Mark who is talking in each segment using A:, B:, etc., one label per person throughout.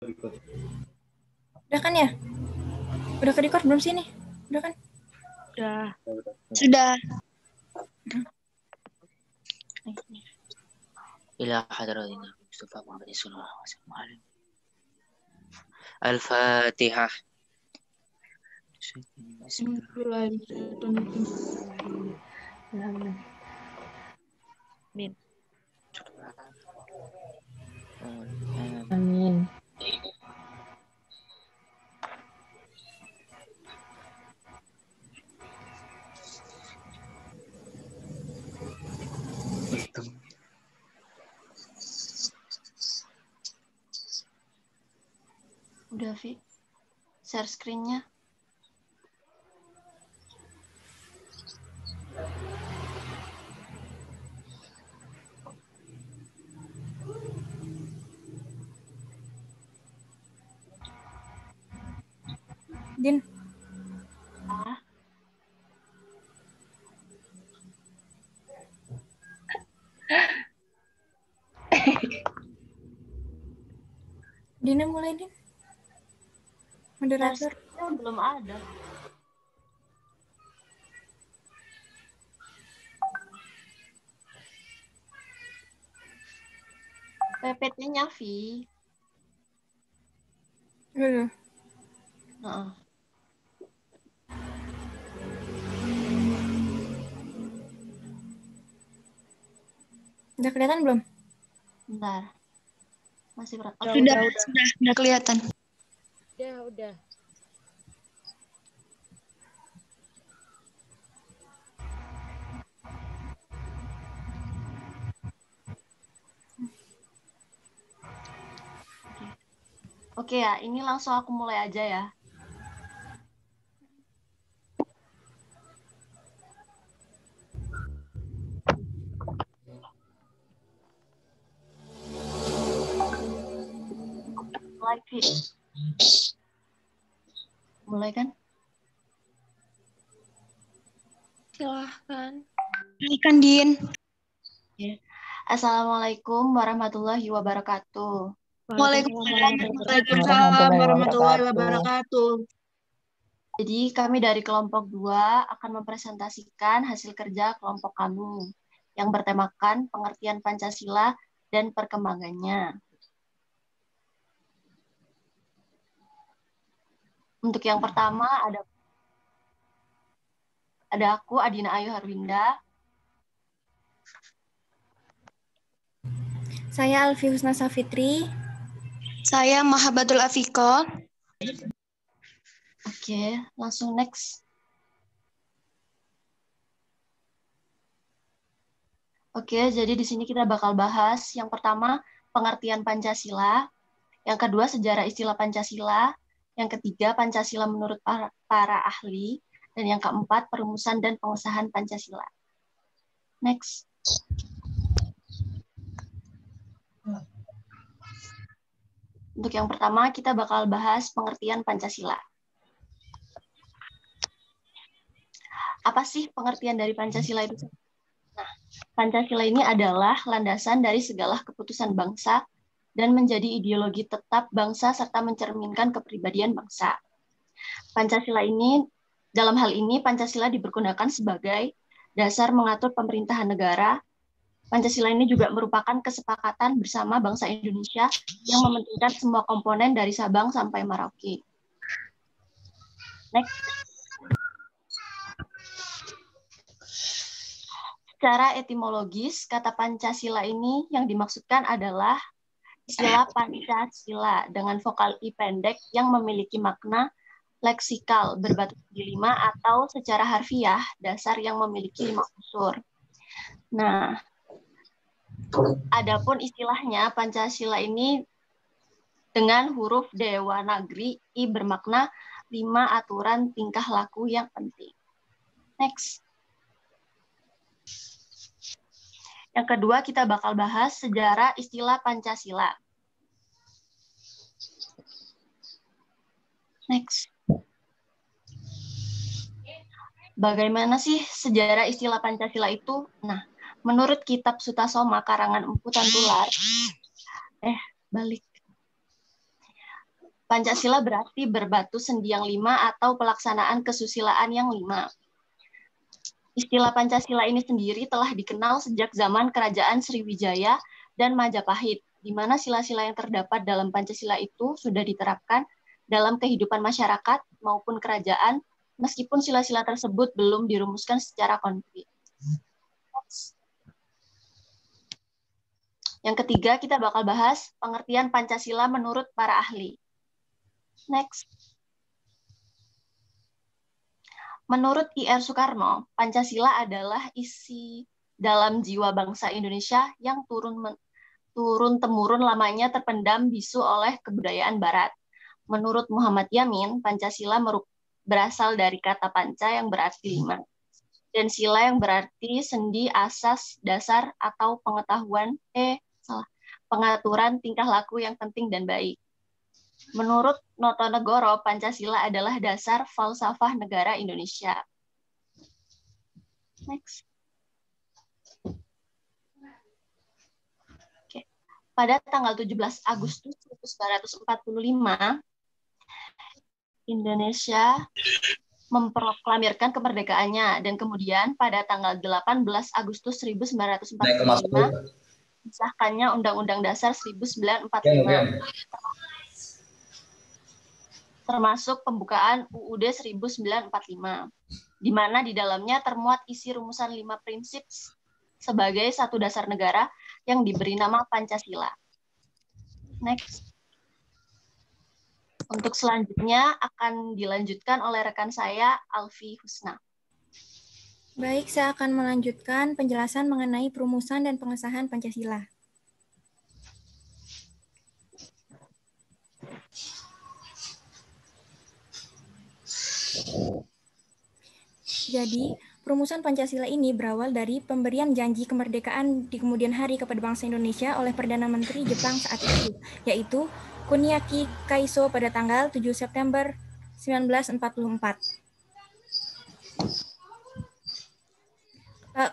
A: Udah kan ya? Udah ke-record belum sih nih? Udah kan?
B: Udah.
C: Sudah.
D: إلى حضرة النبي المصطفى محمد صلى الله عليه وسلم. الفاتحة.
B: Amin.
E: Amin.
C: Udah, Vi. Share screen-nya.
A: Din.
C: Ah.
A: Dina mulai, Din. Moderator.
C: Share belum ada. PPT-nya, Vi.
A: Udah.
C: Heeh.
A: Udah kelihatan belum?
C: Bentar. Masih berat.
B: Udah
C: kelihatan.
B: Udah.
C: Oke ya, ini langsung aku mulai aja ya. Mulai, Vi. Mulai kan?
B: Silahkan.
C: Ikan Din. Oke. Assalamualaikum warahmatullahi wabarakatuh.
B: Waalaikumsalam warahmatullahi wabarakatuh.
C: Jadi kami dari kelompok 2 akan mempresentasikan hasil kerja kelompok kami yang bertemakan pengertian Pancasila dan perkembangannya. Untuk yang pertama ada aku Adina Ayu Harwinda.
A: Saya Alfi Husna Safitri.
C: Saya Mahabatul Afiko. Oke, langsung next. Oke, jadi di sini kita bakal bahas yang pertama pengertian Pancasila, yang kedua sejarah istilah Pancasila, yang ketiga Pancasila menurut para ahli, dan yang keempat perumusan dan pengesahan Pancasila. Next. Untuk yang pertama kita bakal bahas pengertian Pancasila. Apa sih pengertian dari Pancasila itu? Nah, Pancasila ini adalah landasan dari segala keputusan bangsa dan menjadi ideologi tetap bangsa serta mencerminkan kepribadian bangsa. Dalam hal ini, Pancasila dipergunakan sebagai dasar mengatur pemerintahan negara. Pancasila ini juga merupakan kesepakatan bersama bangsa Indonesia yang mementingkan semua komponen dari Sabang sampai Merauke. Next. Secara etimologis, kata Pancasila ini yang dimaksudkan adalah istilah Pancasila dengan vokal I pendek yang memiliki makna leksikal berbatu segi 5 atau secara harfiah dasar yang memiliki 5 unsur. Nah, adapun istilahnya Pancasila ini dengan huruf Dewanagari I bermakna 5 aturan tingkah laku yang penting. Next. Yang kedua kita bakal bahas sejarah istilah Pancasila. Next. Bagaimana sih sejarah istilah Pancasila itu? Nah, menurut kitab Sutasoma karangan Empu Tantular, balik. Pancasila berarti berbatu sendi yang 5 atau pelaksanaan kesusilaan yang 5. Istilah Pancasila ini sendiri telah dikenal sejak zaman Kerajaan Sriwijaya dan Majapahit, di mana sila-sila yang terdapat dalam Pancasila itu sudah diterapkan dalam kehidupan masyarakat maupun kerajaan, meskipun sila-sila tersebut belum dirumuskan secara konkret. Yang ketiga, kita bakal bahas pengertian Pancasila menurut para ahli. Next. Menurut I.R. Soekarno, Pancasila adalah isi dalam jiwa bangsa Indonesia yang turun-temurun lamanya terpendam bisu oleh kebudayaan Barat. Menurut Muhammad Yamin, Pancasila berasal dari kata panca yang berarti 5, dan sila yang berarti sendi, asas, dasar, atau pengaturan tingkah laku yang penting dan baik. Menurut Notonegoro, Pancasila adalah dasar falsafah negara Indonesia. Next. Oke. Pada tanggal 17 Agustus 1945, Indonesia memproklamirkan kemerdekaannya, dan kemudian pada tanggal 18 Agustus 1945 disahkannya Undang-Undang Dasar 1945. Termasuk pembukaan UUD 1945, di mana di dalamnya termuat isi rumusan 5 prinsip sebagai satu dasar negara yang diberi nama Pancasila. Next. Untuk selanjutnya akan dilanjutkan oleh rekan saya, Alfi Husna.
A: Baik, saya akan melanjutkan penjelasan mengenai perumusan dan pengesahan Pancasila. Jadi, perumusan Pancasila ini berawal dari pemberian janji kemerdekaan di kemudian hari kepada bangsa Indonesia oleh Perdana Menteri Jepang saat itu, yaitu Kuniaki Kaiso pada tanggal 7 September 1944.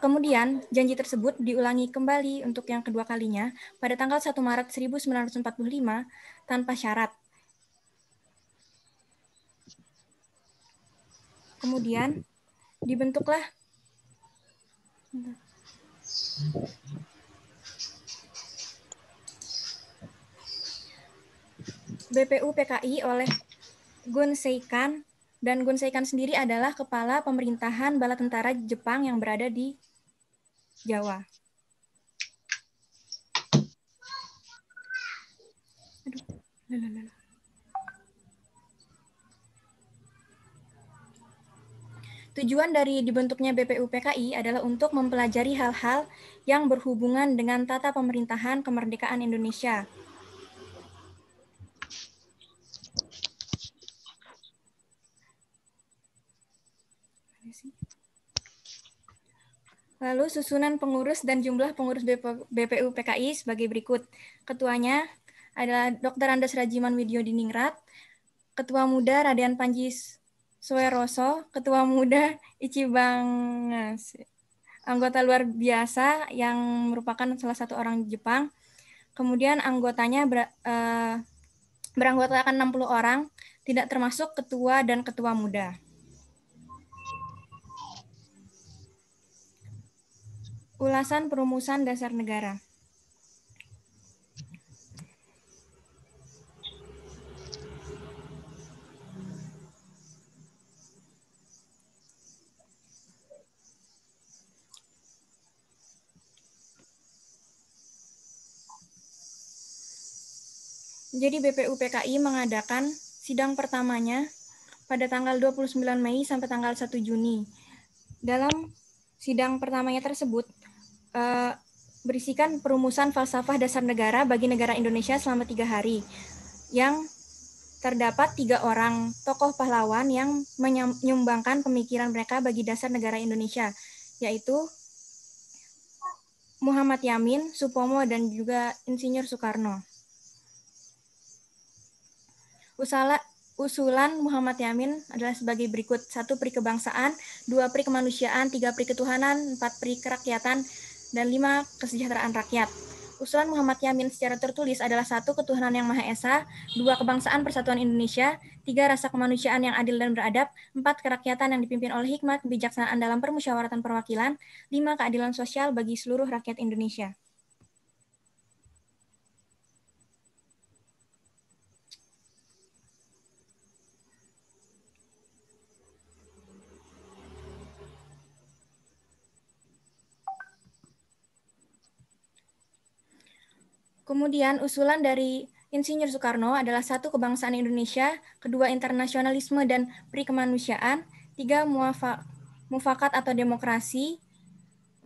A: Kemudian, janji tersebut diulangi kembali untuk yang kedua kalinya pada tanggal 1 Maret 1945 tanpa syarat. Kemudian, dibentuklah BPUPKI oleh Gun Seikan, dan Gun Seikan sendiri adalah kepala pemerintahan bala tentara Jepang yang berada di Jawa. Tujuan dari dibentuknya BPUPKI adalah untuk mempelajari hal-hal yang berhubungan dengan tata pemerintahan kemerdekaan Indonesia. Lalu susunan pengurus dan jumlah pengurus BPUPKI sebagai berikut. Ketuanya adalah Dr. Andes Rajiman Widyodiningrat, Ketua Muda Raden Panji Sueroso, Ketua Muda Ichibang, anggota luar biasa yang merupakan salah satu orang Jepang. Kemudian anggotanya beranggotakan 60 orang, tidak termasuk ketua dan ketua muda. Ulasan perumusan dasar negara. Jadi BPUPKI mengadakan sidang pertamanya pada tanggal 29 Mei sampai tanggal 1 Juni. Dalam sidang pertamanya tersebut berisikan perumusan falsafah dasar negara bagi negara Indonesia selama 3 hari, yang terdapat 3 orang tokoh pahlawan yang menyumbangkan pemikiran mereka bagi dasar negara Indonesia, yaitu Muhammad Yamin, Supomo, dan juga Insinyur Soekarno. Usulan Muhammad Yamin adalah sebagai berikut: 1. Pri kebangsaan, 2. Pri kemanusiaan, 3. Pri ketuhanan, 4. Pri kerakyatan, dan 5. Kesejahteraan rakyat. usulan Muhammad Yamin secara tertulis adalah 1. Ketuhanan yang Maha Esa, 2. Kebangsaan Persatuan Indonesia, 3. Rasa kemanusiaan yang adil dan beradab, 4. Kerakyatan yang dipimpin oleh hikmat kebijaksanaan dalam permusyawaratan perwakilan, 5. Keadilan sosial bagi seluruh rakyat Indonesia. Kemudian usulan dari Insinyur Soekarno adalah 1. Kebangsaan Indonesia, 2. Internasionalisme dan peri kemanusiaan, 3. Mufakat atau demokrasi,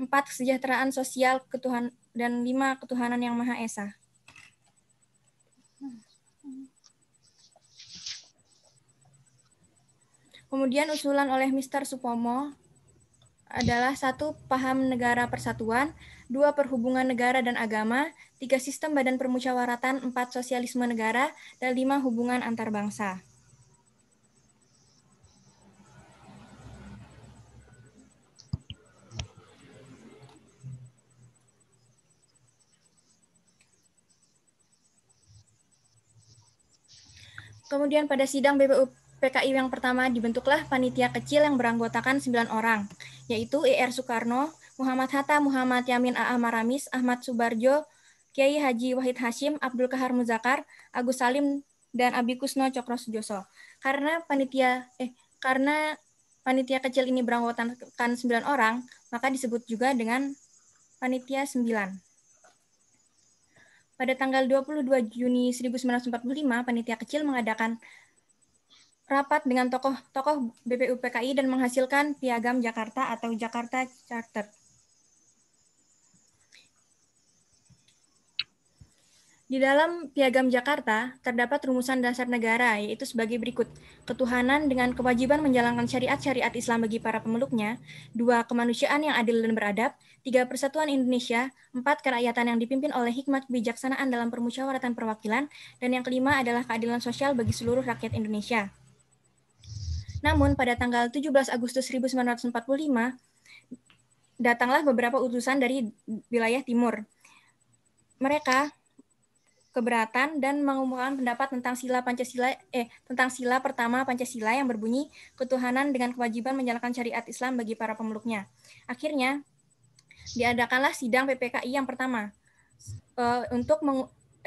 A: 4. Kesejahteraan sosial dan 5. Ketuhanan yang Maha Esa. Kemudian usulan oleh Mr. Supomo adalah 1. Paham negara persatuan, 2. Perhubungan negara dan agama, 3. Sistem badan permusyawaratan, 4. Sosialisme negara, dan 5. Hubungan antar bangsa. Kemudian pada sidang BPU PKI yang pertama dibentuklah panitia kecil yang beranggotakan 9 orang, yaitu ER Soekarno, Muhammad Hatta, Muhammad Yamin A.A. Maramis, Ahmad Subarjo, Kiai Haji Wahid Hashim, Abdul Kahar Muzakar, Agus Salim, dan Abi Kusno Cokro Sujoso. Karena panitia kecil ini beranggotakan 9 orang, maka disebut juga dengan panitia 9. Pada tanggal 22 Juni 1945, panitia kecil mengadakan rapat dengan tokoh-tokoh BPU PKI dan menghasilkan Piagam Jakarta atau Jakarta Charter. Di dalam Piagam Jakarta terdapat rumusan dasar negara, yaitu sebagai berikut. Ketuhanan dengan kewajiban menjalankan syariat-syariat Islam bagi para pemeluknya, 2. Kemanusiaan yang adil dan beradab, 3. Persatuan Indonesia, 4. Kerakyatan yang dipimpin oleh hikmat kebijaksanaan dalam permusyawaratan perwakilan, dan yang kelima adalah keadilan sosial bagi seluruh rakyat Indonesia. Namun, pada tanggal 17 Agustus 1945, datanglah beberapa utusan dari wilayah timur. Mereka keberatan dan mengumumkan pendapat tentang sila pertama Pancasila yang berbunyi ketuhanan dengan kewajiban menjalankan syariat Islam bagi para pemeluknya. Akhirnya diadakanlah sidang PPKI yang pertama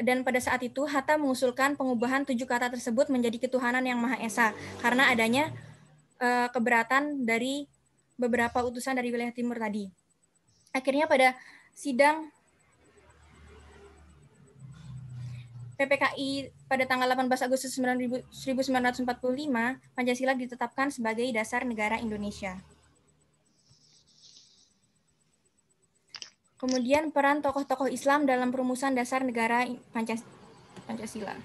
A: dan pada saat itu Hatta mengusulkan pengubahan 7 kata tersebut menjadi ketuhanan yang Maha Esa karena adanya keberatan dari beberapa utusan dari wilayah timur tadi. Akhirnya pada sidang PPKI pada tanggal 18 Agustus 1945, Pancasila ditetapkan sebagai dasar negara Indonesia. Kemudian peran tokoh-tokoh Islam dalam perumusan dasar negara Pancasila.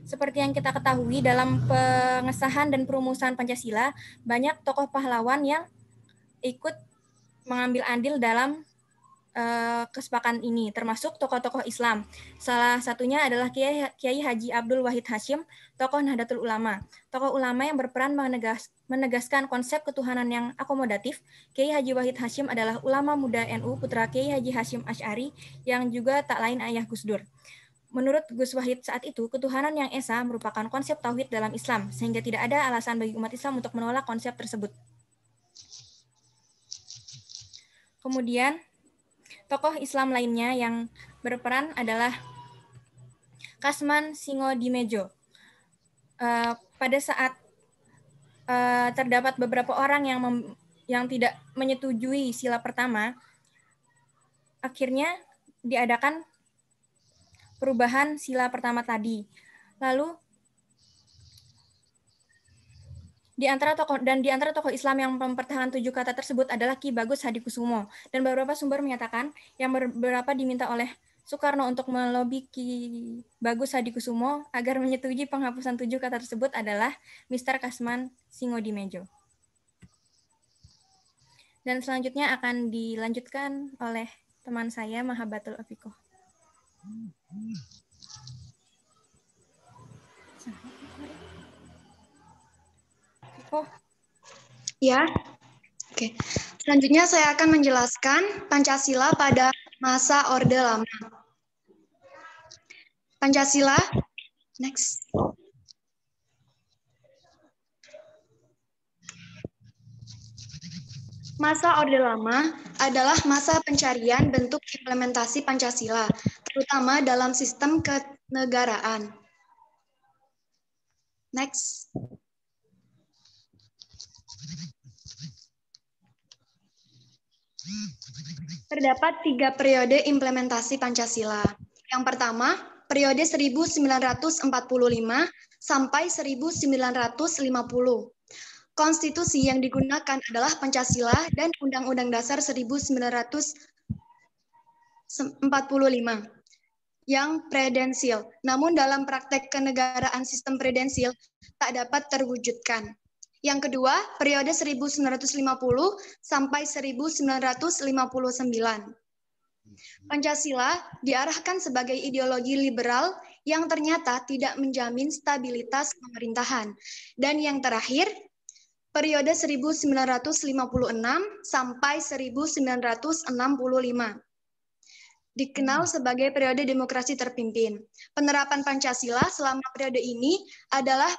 A: Seperti yang kita ketahui, dalam pengesahan dan perumusan Pancasila, banyak tokoh pahlawan yang ikut mengambil andil dalam kesepakatan ini, termasuk tokoh-tokoh Islam. Salah satunya adalah Kiai Haji Abdul Wahid Hashim, tokoh Nahdlatul Ulama. Tokoh ulama yang berperan menegaskan konsep ketuhanan yang akomodatif. Kiai Haji Wahid Hashim adalah ulama muda NU, putra Kiai Haji Hashim Asy'ari, yang juga tak lain ayah Gus Dur. Menurut Gus Wahid saat itu, ketuhanan yang esa merupakan konsep tauhid dalam Islam, sehingga tidak ada alasan bagi umat Islam untuk menolak konsep tersebut. Kemudian, tokoh Islam lainnya yang berperan adalah Kasman Singodimedjo. Pada saat terdapat beberapa orang yang tidak menyetujui sila pertama, akhirnya diadakan perubahan sila pertama tadi. Lalu di antara tokoh Islam yang mempertahankan 7 kata tersebut adalah Ki Bagus Hadikusumo, dan beberapa sumber menyatakan yang beberapa diminta oleh Soekarno untuk melobi Ki Bagus Hadikusumo agar menyetujui penghapusan 7 kata tersebut adalah Mr. Kasman Singodimedjo. Dan selanjutnya akan dilanjutkan oleh teman saya Mahabatul Afikoh.
E: Ya, oke. Selanjutnya saya akan menjelaskan Pancasila pada masa Orde Lama. Pancasila, next. Masa Orde Lama adalah masa pencarian bentuk implementasi Pancasila, terutama dalam sistem kenegaraan. Next. Terdapat 3 periode implementasi Pancasila. Yang pertama, periode 1945 sampai 1950. Konstitusi yang digunakan adalah Pancasila dan Undang-Undang Dasar 1945 yang prudensial. Namun dalam praktek kenegaraan sistem prudensial tak dapat terwujudkan. Yang kedua, periode 1950 sampai 1959. Pancasila diarahkan sebagai ideologi liberal yang ternyata tidak menjamin stabilitas pemerintahan. Dan yang terakhir, periode 1956 sampai 1965. Dikenal sebagai periode demokrasi terpimpin. Penerapan Pancasila selama periode ini adalah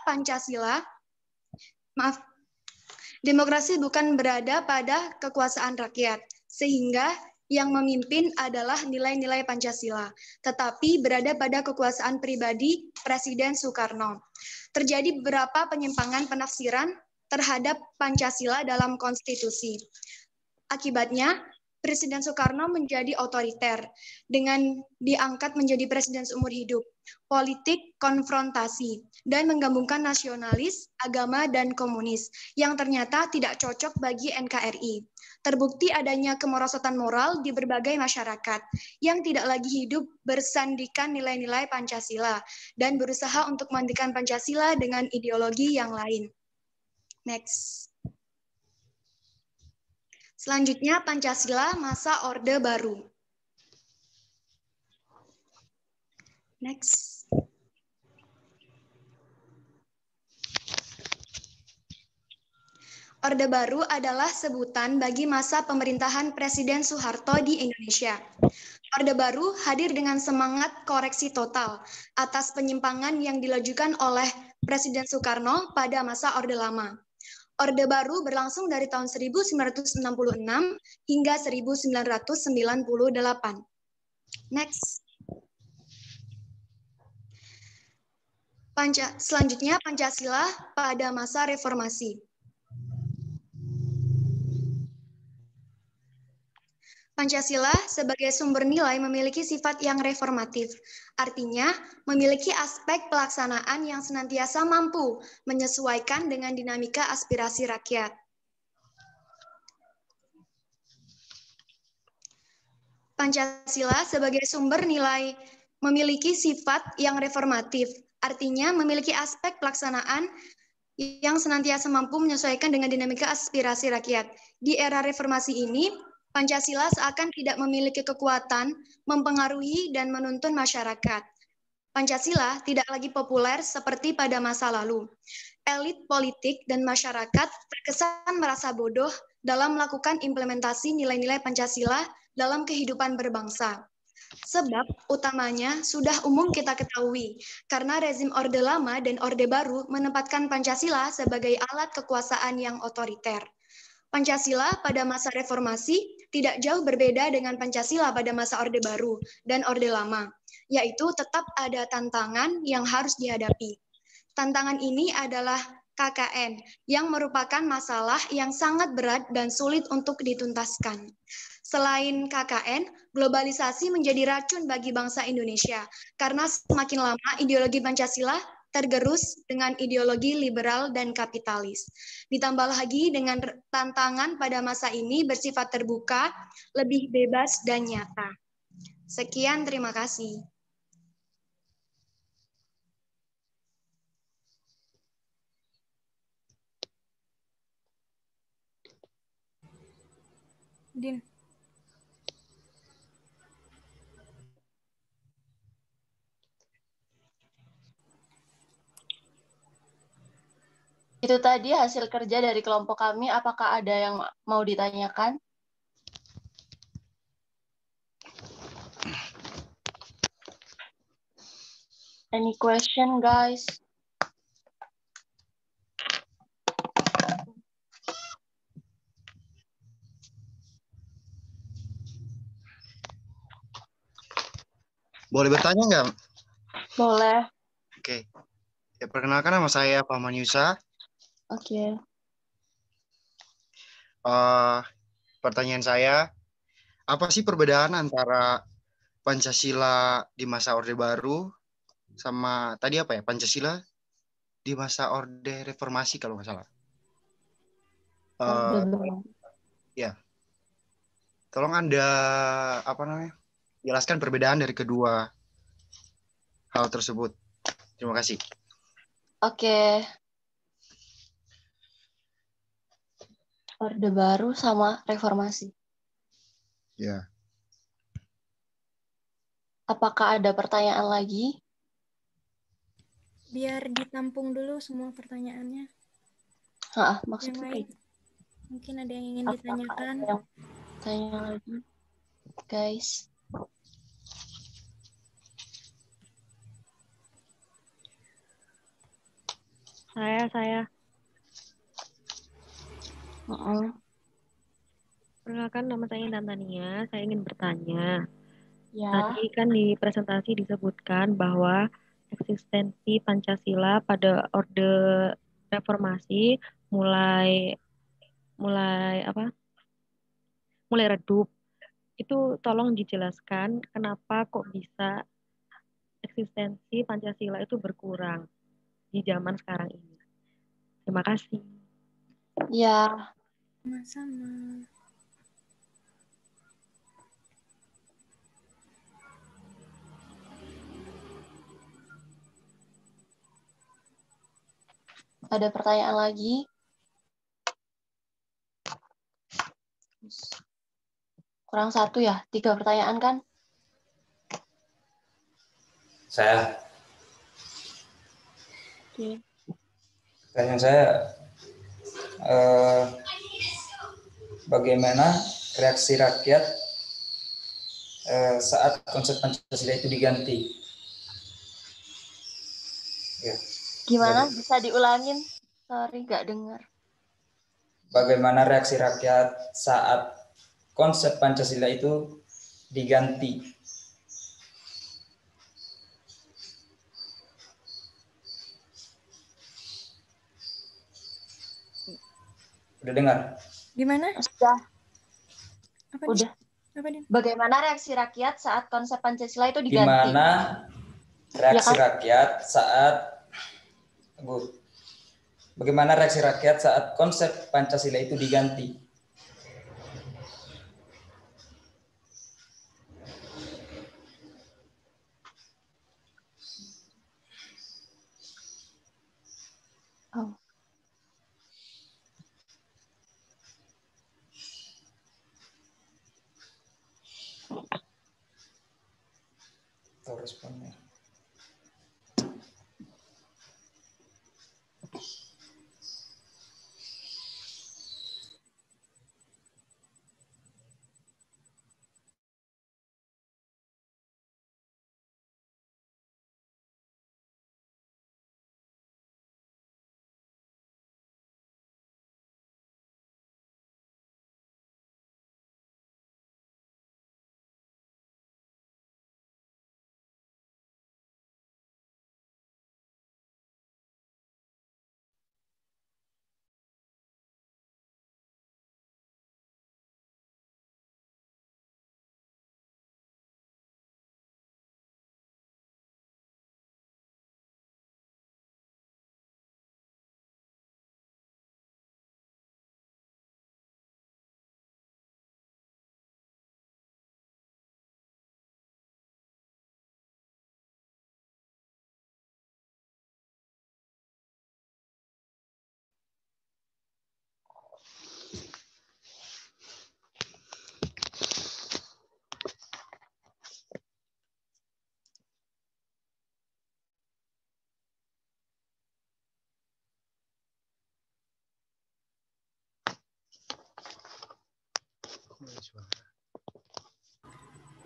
E: demokrasi bukan berada pada kekuasaan rakyat, sehingga yang memimpin adalah nilai-nilai Pancasila, tetapi berada pada kekuasaan pribadi Presiden Soekarno. Terjadi beberapa penyimpangan penafsiran terhadap Pancasila dalam konstitusi. Akibatnya, Presiden Soekarno menjadi otoriter dengan diangkat menjadi presiden seumur hidup, politik konfrontasi, dan menggabungkan nasionalis, agama, dan komunis yang ternyata tidak cocok bagi NKRI. Terbukti adanya kemerosotan moral di berbagai masyarakat yang tidak lagi hidup bersandikan nilai-nilai Pancasila dan berusaha untuk menggantikan Pancasila dengan ideologi yang lain. Next. Selanjutnya Pancasila masa Orde Baru. Next. Orde Baru adalah sebutan bagi masa pemerintahan Presiden Soeharto di Indonesia. Orde Baru hadir dengan semangat koreksi total atas penyimpangan yang dilakukan oleh Presiden Soekarno pada masa Orde Lama. Orde Baru berlangsung dari tahun 1966 hingga 1998. Next. Selanjutnya Pancasila pada masa reformasi. Pancasila sebagai sumber nilai memiliki sifat yang reformatif, artinya memiliki aspek pelaksanaan yang senantiasa mampu menyesuaikan dengan dinamika aspirasi rakyat. Pancasila sebagai sumber nilai memiliki sifat yang reformatif, artinya memiliki aspek pelaksanaan yang senantiasa mampu menyesuaikan dengan dinamika aspirasi rakyat. Di era reformasi ini, Pancasila seakan tidak memiliki kekuatan mempengaruhi dan menuntun masyarakat. Pancasila tidak lagi populer seperti pada masa lalu. Elit politik dan masyarakat terkesan merasa bodoh dalam melakukan implementasi nilai-nilai Pancasila dalam kehidupan berbangsa. Sebab utamanya sudah umum kita ketahui, karena rezim Orde Lama dan Orde Baru menempatkan Pancasila sebagai alat kekuasaan yang otoriter. Pancasila pada masa reformasi tidak jauh berbeda dengan Pancasila pada masa Orde Baru dan Orde Lama, yaitu tetap ada tantangan yang harus dihadapi. Tantangan ini adalah KKN, yang merupakan masalah yang sangat berat dan sulit untuk dituntaskan. Selain KKN, globalisasi menjadi racun bagi bangsa Indonesia, karena semakin lama ideologi Pancasila tergerus dengan ideologi liberal dan kapitalis. Ditambah lagi dengan tantangan pada masa ini bersifat terbuka, lebih bebas dan nyata. Sekian, terima kasih.
A: Din.
C: Itu tadi hasil kerja dari kelompok kami. Apakah ada yang mau ditanyakan? Any question, guys?
F: Boleh bertanya nggak?
C: Boleh.
F: Oke. Ya, perkenalkan nama saya Paman Yusa.
C: Oke.
F: Pertanyaan saya, apa sih perbedaan antara Pancasila di masa Orde Baru sama tadi apa ya? Pancasila di masa Orde Reformasi kalau nggak salah.
C: Orde
F: Eh,
C: Baru.
F: ya, tolong Anda jelaskan perbedaan dari kedua hal tersebut. Terima kasih.
C: Oke. Orde Baru sama Reformasi.
F: Ya.
C: Apakah ada pertanyaan lagi?
A: Biar ditampung dulu semua pertanyaannya.
C: Hah,
A: Yang
C: maksudnya
A: lain,
C: kayak
A: mungkin ada yang ingin
C: apakah
A: ditanyakan.
C: ada yang tanya lagi, guys?
B: Saya. Perkenalkan, nama saya Intan Tania. Saya ingin bertanya.
C: Ya.
B: Tadi kan di presentasi disebutkan bahwa eksistensi Pancasila pada Orde Reformasi mulai redup. Itu tolong dijelaskan kenapa kok bisa eksistensi Pancasila itu berkurang di zaman sekarang ini. Terima kasih.
C: Ya.
A: Sama-sama.
C: Ada pertanyaan lagi? Kurang satu ya? 3 pertanyaan kan?
G: Saya.
C: Oke.
G: Pertanyaan saya, bagaimana reaksi rakyat saat konsep Pancasila itu diganti? Ya.
C: Gimana? Bisa diulangin? Sorry, nggak dengar.
G: Bagaimana reaksi rakyat saat konsep Pancasila itu diganti? Udah dengar?
A: Gimana?
C: Sudah.
A: Apa
C: Udah.
A: Apa nih?
C: Bagaimana reaksi rakyat saat konsep Pancasila itu diganti?
G: Gimana reaksi
C: Ya kan?
G: rakyat saat bagaimana reaksi rakyat saat konsep Pancasila itu diganti?
C: Oh.
G: Tahu responnya.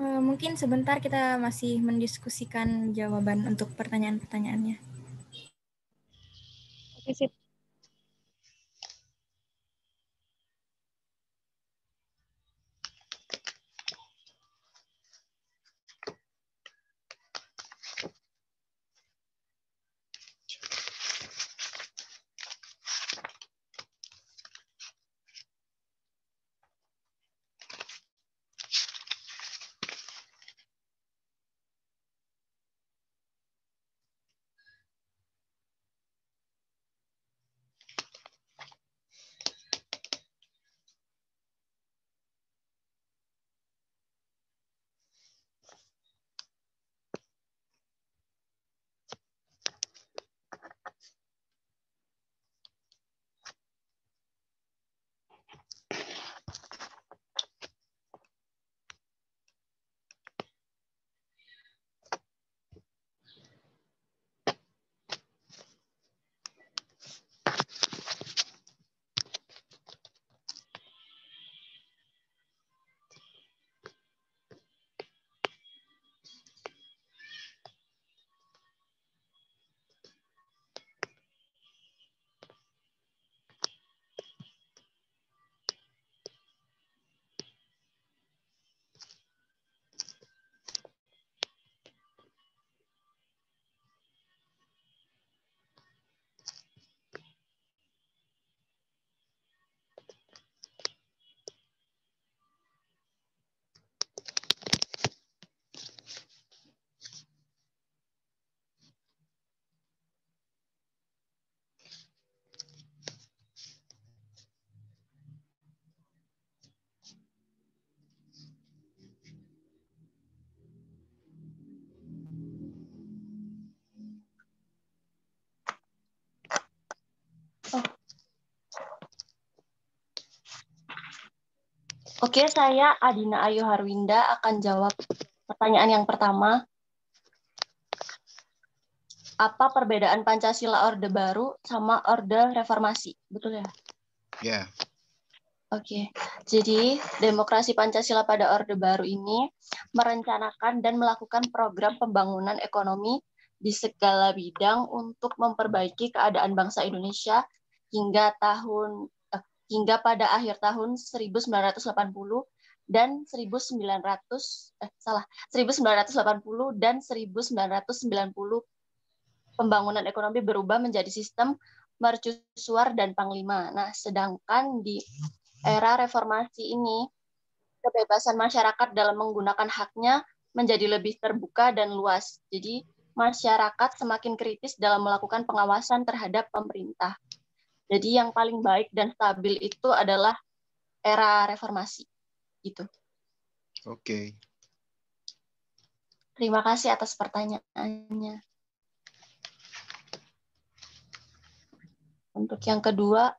A: Mungkin sebentar kita masih mendiskusikan jawaban untuk pertanyaan-pertanyaannya.
B: Oke, sip.
C: Oke, saya Adina Ayu Harwinda akan jawab pertanyaan yang pertama. Apa perbedaan Pancasila Orde Baru sama Orde Reformasi? Betul ya?
F: Ya.
C: Oke, jadi demokrasi Pancasila pada Orde Baru ini merencanakan dan melakukan program pembangunan ekonomi di segala bidang untuk memperbaiki keadaan bangsa Indonesia hingga pada akhir tahun 1980 dan 1980 dan 1990 pembangunan ekonomi berubah menjadi sistem mercusuar dan panglima. Nah, sedangkan di era reformasi ini, kebebasan masyarakat dalam menggunakan haknya menjadi lebih terbuka dan luas. Jadi, masyarakat semakin kritis dalam melakukan pengawasan terhadap pemerintah. Jadi, yang paling baik dan stabil itu adalah era reformasi. Gitu.
F: Oke.
C: Terima kasih atas pertanyaannya. Untuk yang kedua,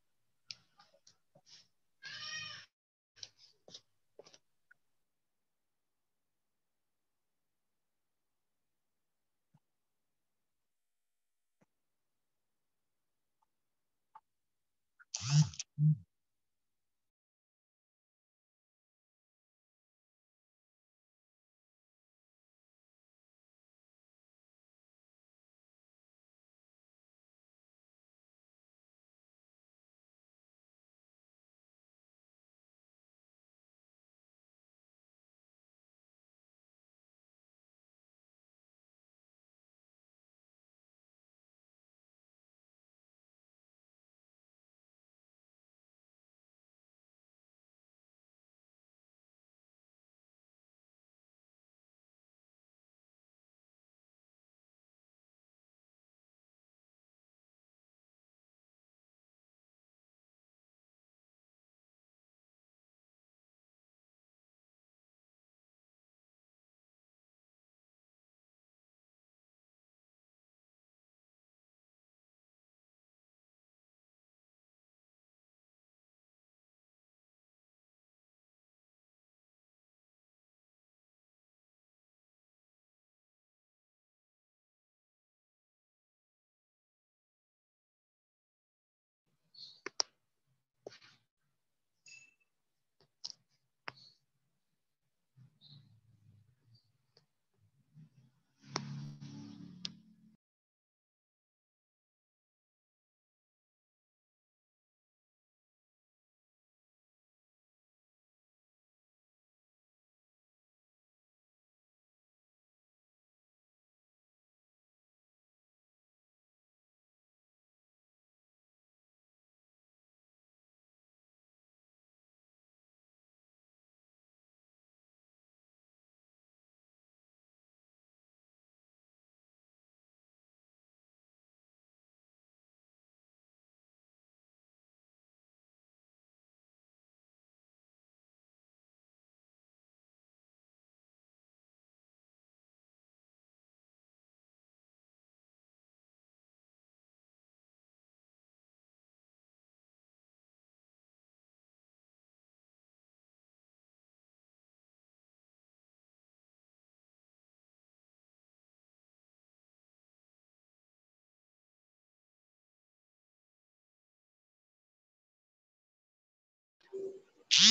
C: Oke,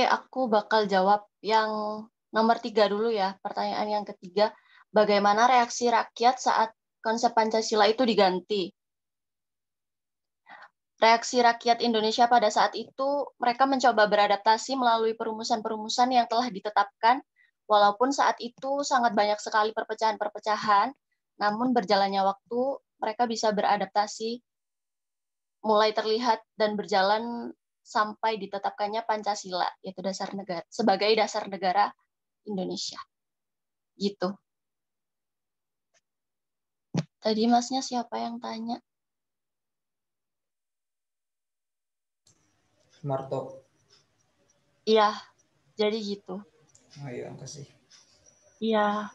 C: aku bakal jawab yang nomor 3 dulu ya. Pertanyaan yang ketiga, bagaimana reaksi rakyat saat konsep Pancasila itu diganti? Reaksi rakyat Indonesia pada saat itu, mereka mencoba beradaptasi melalui perumusan-perumusan yang telah ditetapkan, walaupun saat itu sangat banyak sekali perpecahan-perpecahan, namun berjalannya waktu, mereka bisa beradaptasi, mulai terlihat dan berjalan sampai ditetapkannya Pancasila, yaitu dasar negara, sebagai dasar negara Indonesia. Gitu. Tadi masnya siapa yang tanya?
G: Marto.
C: Iya, jadi gitu.
G: Oh iya, makasih.
C: Iya.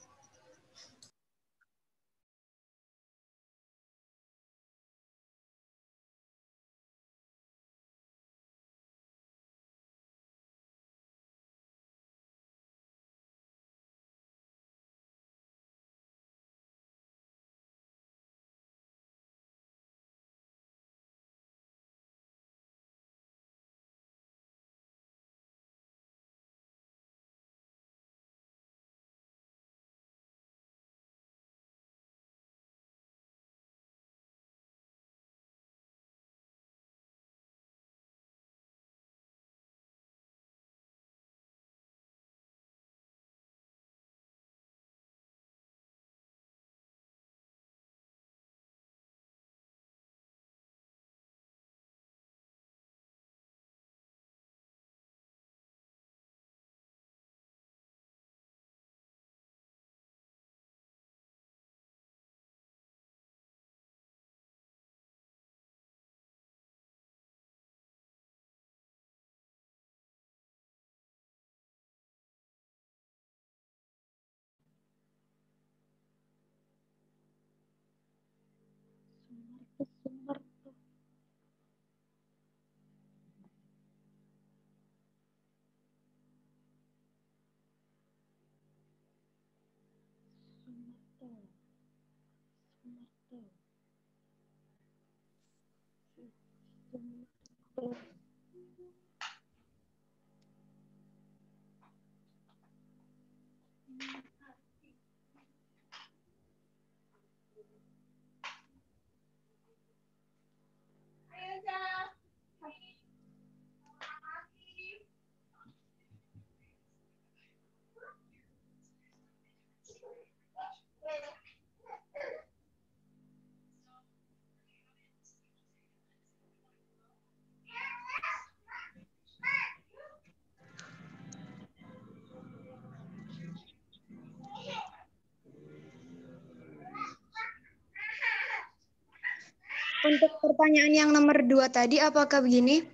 E: Untuk pertanyaan yang nomor 2 tadi, apakah begini?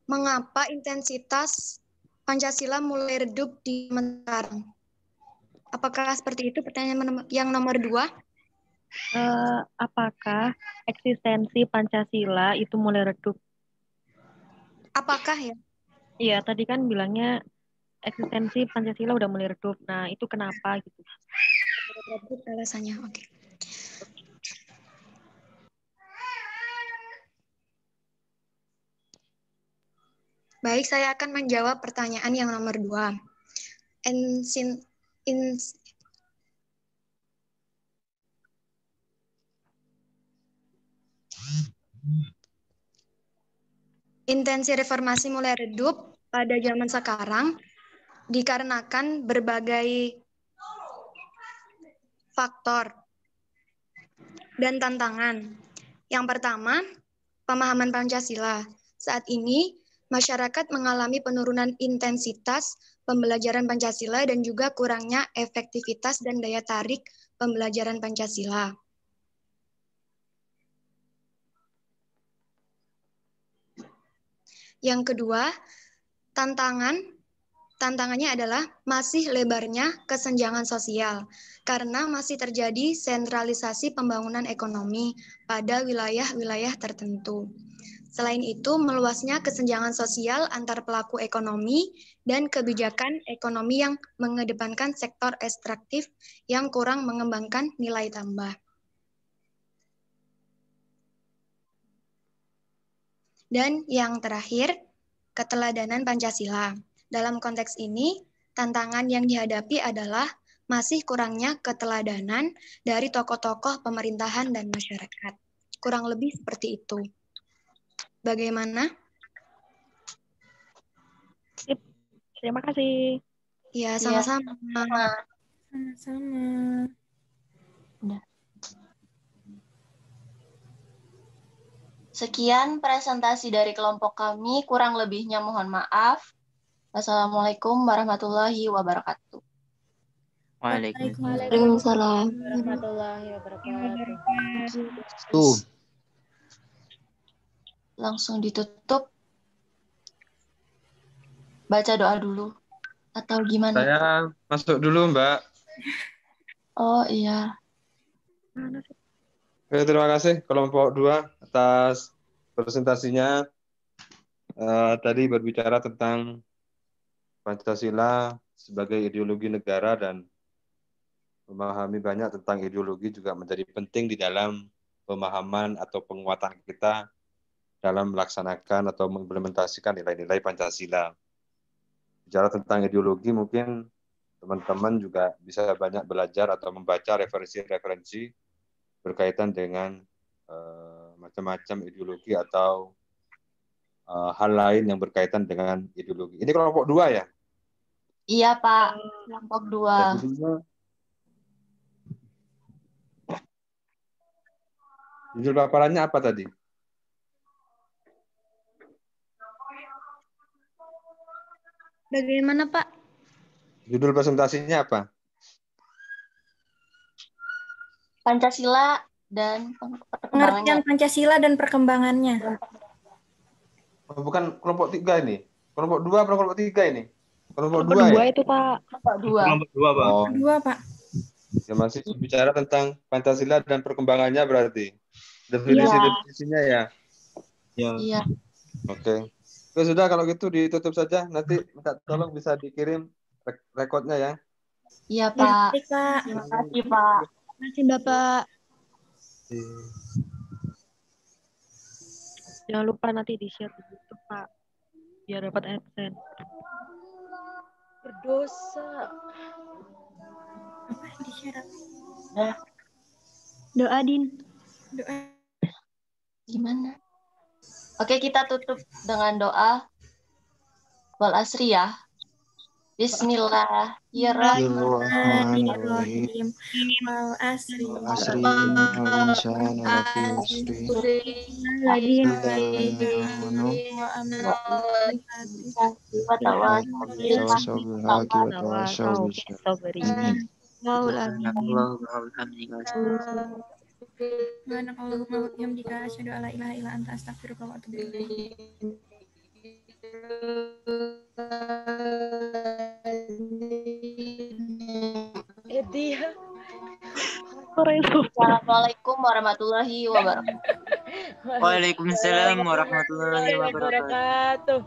E: Mengapa intensitas Pancasila mulai redup di zaman sekarang? Apakah seperti itu pertanyaan yang nomor 2?
B: Apakah eksistensi Pancasila itu mulai redup?
E: Apakah ya?
B: Iya, tadi kan bilangnya eksistensi Pancasila udah mulai redup. Nah, itu kenapa gitu?
E: Redup alasannya, oke. Baik, saya akan menjawab pertanyaan yang nomor 2. Intensi reformasi mulai redup pada zaman sekarang dikarenakan berbagai faktor dan tantangan. Yang pertama, pemahaman Pancasila. Saat ini, masyarakat mengalami penurunan intensitas pembelajaran Pancasila dan juga kurangnya efektivitas dan daya tarik pembelajaran Pancasila. Yang kedua, tantangan Tantangannya adalah masih lebarnya kesenjangan sosial karena masih terjadi sentralisasi pembangunan ekonomi pada wilayah-wilayah tertentu. Selain itu, meluasnya kesenjangan sosial antar pelaku ekonomi dan kebijakan ekonomi yang mengedepankan sektor ekstraktif yang kurang mengembangkan nilai tambah. Dan yang terakhir, keteladanan Pancasila. Dalam konteks ini, tantangan yang dihadapi adalah masih kurangnya keteladanan dari tokoh-tokoh pemerintahan dan masyarakat. Kurang lebih seperti itu. Bagaimana?
B: Sip. Terima kasih.
E: Ya, sama-sama.
A: Sama-sama.
C: Sekian presentasi dari kelompok kami, kurang lebihnya mohon maaf. Wassalamualaikum warahmatullahi wabarakatuh.
D: Waalaikumsalam.
H: Warahmatullahi wabarakatuh.
F: Tuh.
C: Langsung ditutup. Baca doa dulu. Atau gimana?
I: Saya masuk dulu, Mbak.
C: Oh iya.
I: Oke, terima kasih kelompok 2 atas presentasinya. Tadi berbicara tentang Pancasila sebagai ideologi negara dan memahami banyak tentang ideologi juga menjadi penting di dalam pemahaman atau penguatan kita dalam melaksanakan atau mengimplementasikan nilai-nilai Pancasila. Bicara tentang ideologi, mungkin teman-teman juga bisa banyak belajar atau membaca referensi-referensi berkaitan dengan macam-macam ideologi atau hal lain yang berkaitan dengan ideologi. Ini kelompok 2 ya?
C: Iya, Pak. Kelompok 2.
I: Judul paparannya apa tadi?
E: Bagaimana, Pak?
I: Judul presentasinya apa?
C: Pancasila dan
A: Pengertian Pancasila dan perkembangannya.
I: Oh, bukan kelompok 3 ini. Kelompok 2 atau kelompok 3 ini? Kelompok 2
B: Kelompok 2
I: ya?
B: itu, Pak.
C: Kelompok 2.
J: Kelompok 2, Pak.
I: Oh,
A: 2, Pak.
I: ya masih bicara tentang Pancasila dan perkembangannya berarti. Definisi-definisinya ya?
C: Iya.
I: Oke. Oke, sudah kalau gitu ditutup saja. Nanti minta tolong bisa dikirim rekodnya ya.
C: Iya, Pak.
A: Ya, Pak.
C: Terima kasih, Pak.
E: Terima kasih, Bapak.
B: Jangan lupa nanti di-share di YouTube, Pak. Biar dapat AdSense.
H: Berdosa.
A: Apa di-share?
E: Doa, Din.
A: Doa.
C: Gimana? Oke, kita tutup dengan doa wal asri ya. Bismillahirrahmanirrahim. Wal asri.
F: Innal insana lafi
A: Subhanakallahumma wa bihamdika asyhadu an la ilaha illa anta astaghfiruka wa atubu ilaik.
C: Assalamualaikum warahmatullahi wabarakatuh.
D: Waalaikumsalam warahmatullahi wabarakatuh.